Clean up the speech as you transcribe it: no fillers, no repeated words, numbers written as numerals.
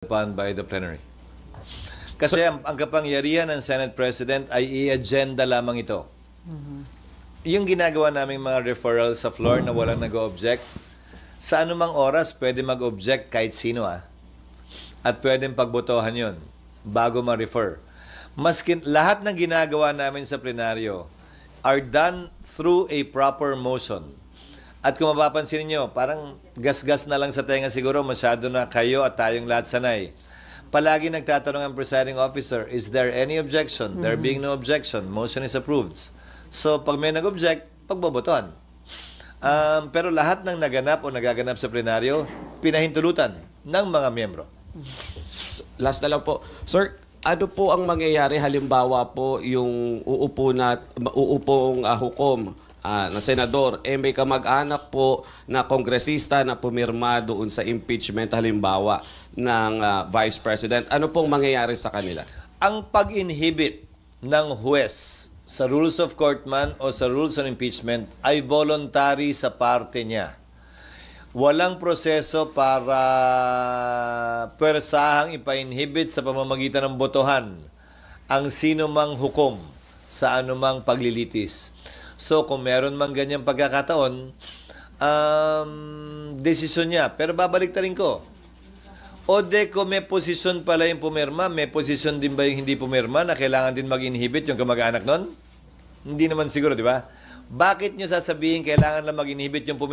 upon by the plenary. Kasi ang kapangyarihan ng Senate President ay i-agenda lamang ito. Yung ginagawa naming mga referral sa floor na walang nag-object, sa anumang oras pwede mag-object kahit sino at pwedeng pagbotohan yon bago ma-refer. Maskin lahat ng ginagawa namin sa plenaryo are done through a proper motion. At kung mapapansin niyo, parang gas-gas na lang sa tenga siguro, masyado na kayo at tayong lahat sanay. Palagi nagtatanong ang presiding officer, is there any objection? There being no objection, motion is approved. So pag may nag-object, pagbobotohan. Pero lahat ng naganap o nagaganap sa plenaryo, pinahintulutan ng mga miyembro. Last na lang po. Sir, ano po ang mangyayari halimbawa po yung uupong hukom na senador, may kamag-anak po na kongresista na pumirma doon sa impeachment halimbawa ng Vice President. Ano pong mangyayari sa kanila? Ang pag-inhibit ng huwes sa rules of court man o sa rules on impeachment ay voluntary sa parte niya. Walang proseso para pwersahang ipa-inhibit sa pamamagitan ng botohan ang sino mang hukom sa anumang paglilitis. So, kung meron mang ganyang pagkakataon, desisyon niya. Pero babalik ta rin ko. O de ko may posisyon pala yung pumirma, may posisyon din ba yung hindi pumirma na kailangan din mag-inhibit yung kamag-anak nun? Hindi naman siguro, di ba? Bakit nyo sasabihin kailangan lang mag-inhibit yung pumirma?